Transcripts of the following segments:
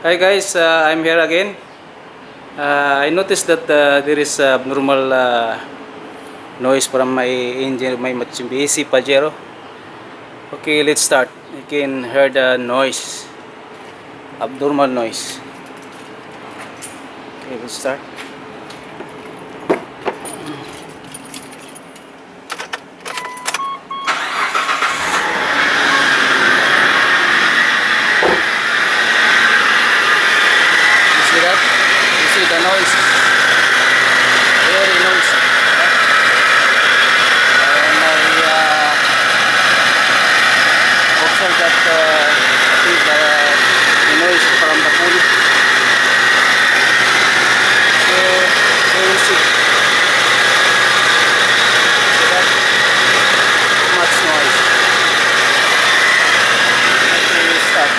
Hi guys, I'm here again. I noticed that there is abnormal noise from my engine, my Mitsubishi Pajero. Okay, let's start. You can hear the noise, abnormal noise. Okay, let's start. You see that? You see the noise? Very noisy. And I observed that I think the noise is from the pulley. So we will see. See that? Too much noise. Okay, we'll start.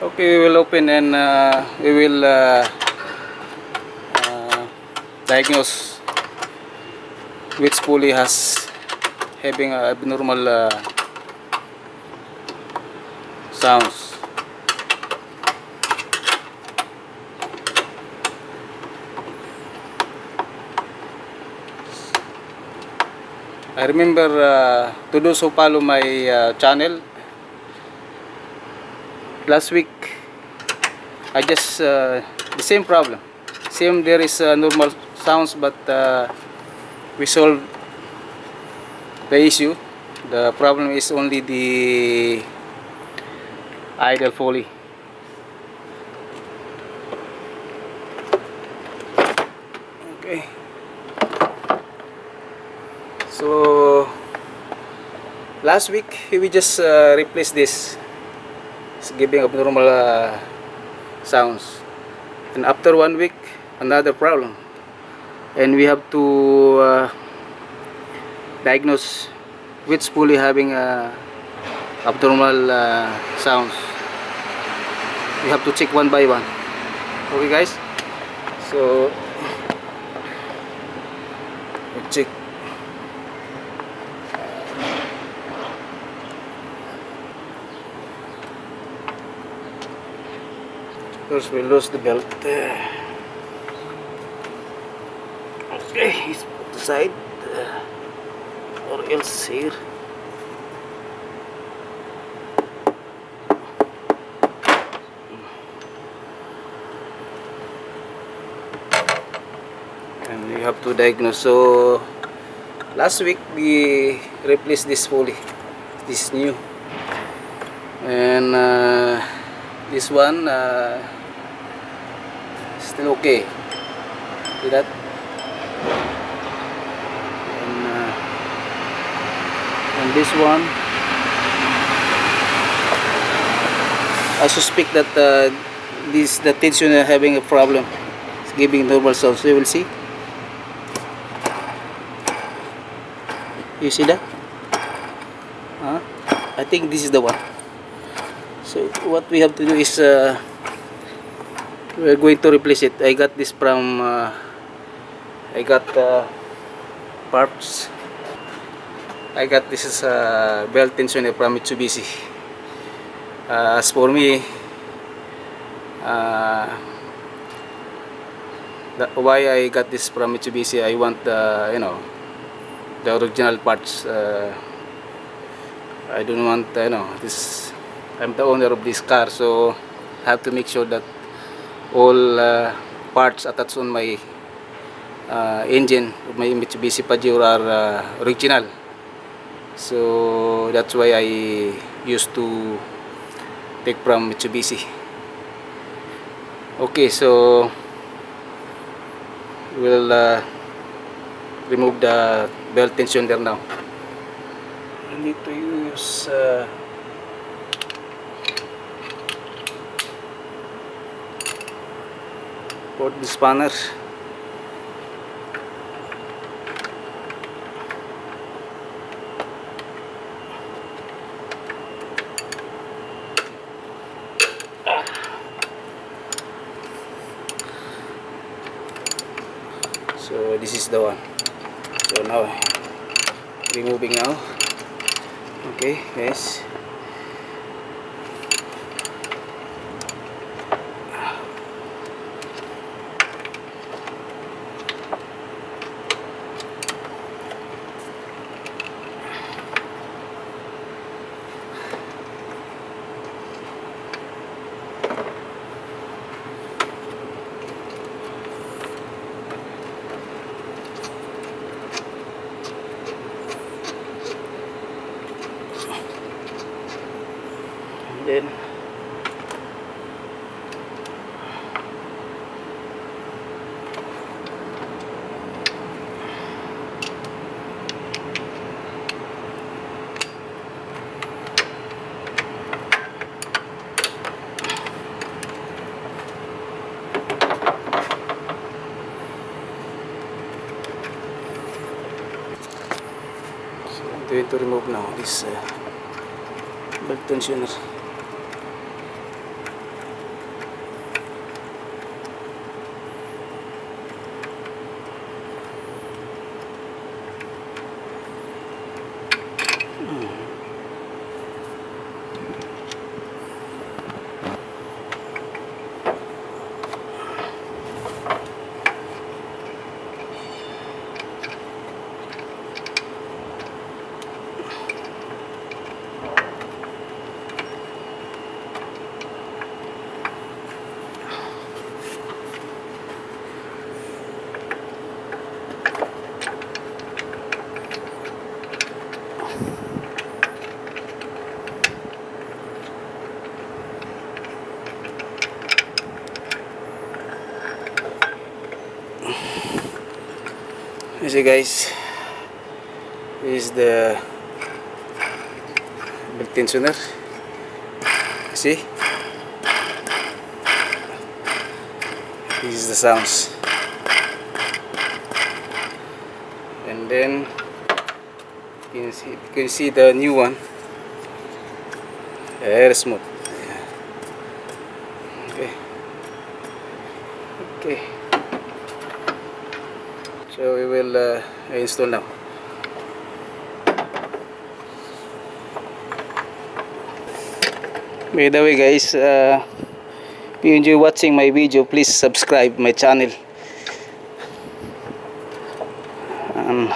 Okay, we will open and we will diagnose which pulley has having abnormal sounds. I remember to those who follow my channel, last week I just the same problem, same, there is normal sounds, but we solved the issue. The problem is only the idle pulley. Okay, so last week we just replaced this. It's giving abnormal sounds, and after 1 week another problem, and we have to diagnose which pulley having abnormal sounds. We have to check one by one. Okay guys, so we check. First we lose the belt. Okay, it's put aside, or else here. And we have to diagnose. So last week we replaced this pulley. This is new, and this one still okay. See that? And this one, I suspect that the tension are having a problem. It's giving normal sounds. So you will see. You see that? I think this is the one. So what we have to do is we're going to replace it. I got this from I got parts. I got this is belt tensioner from Mitsubishi. As for me, why I got this from Mitsubishi, I want the the original parts. I don't want this. I'm the owner of this car, so I have to make sure that all parts attached on my engine of my Mitsubishi Pajero are original. So that's why I used to take from Mitsubishi. Okay, so we'll remove the belt tensioner now. I need to use port the spanner. So this is the one. So now removing now. Okay guys. Then I'm going to remove now this belt tensioner. You see guys, this is the belt tensioner. See, this is the sounds, and then you can see the new one, very smooth. Okay, okay. So we will install now. By the way guys, if you enjoy watching my video, please subscribe my channel. I'm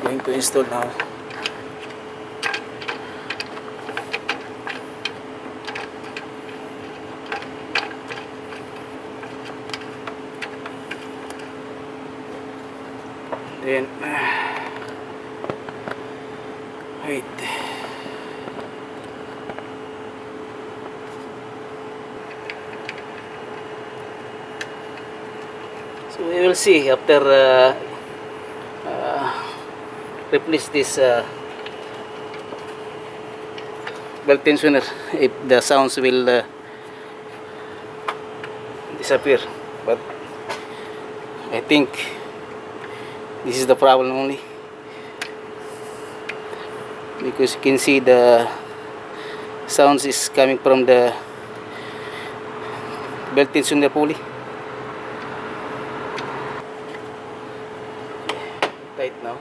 going to install now. Then wait. So we will see after replace this belt tensioner if the sounds will disappear, but I think this is the problem only, because you can see the sounds is coming from the belt tensioner pulley. Tight now.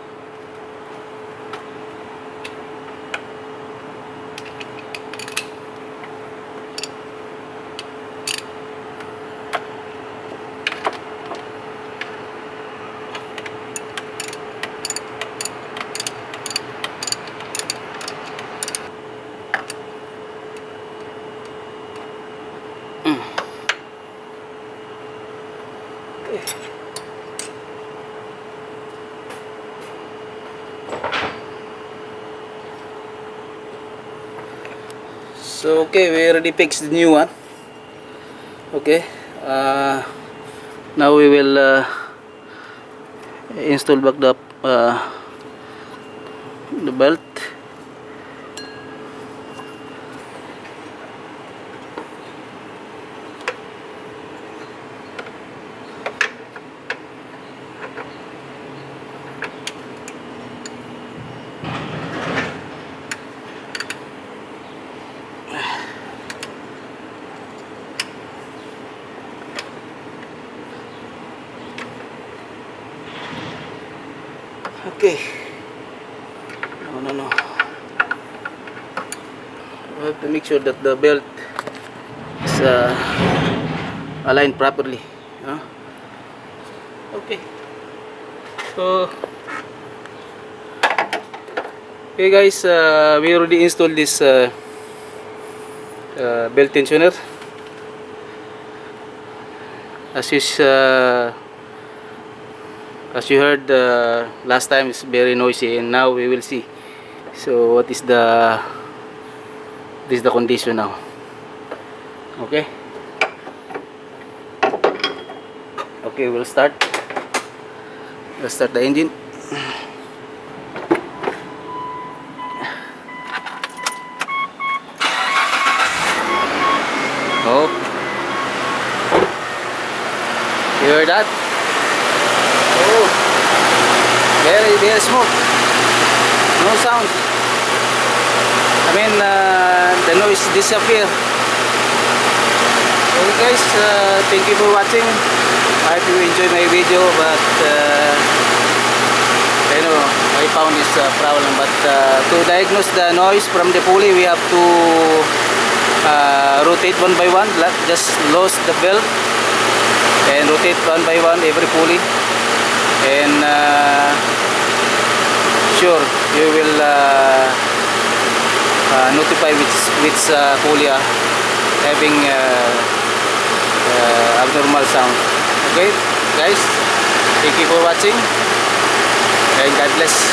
So okay, we already fixed the new one. Okay, now we will install back the belt. Okay. No. We have to make sure that the belt is aligned properly. Okay. So, okay guys, we already installed this belt tensioner. As you heard last time, it's very noisy, and now we will see. So what is the condition now? Okay. Okay, we'll start. Let's start the engine. Oh, you heard that? Oh, very smooth. No sound. I mean, the noise disappear. Okay guys, thank you for watching. I hope you enjoy my video, but I found this problem. But to diagnose the noise from the pulley, we have to rotate one by one. Just lose the belt and rotate one by one every pulley, and sure you will notify which pulley having abnormal sound. Okay guys, thank you for watching, and God bless.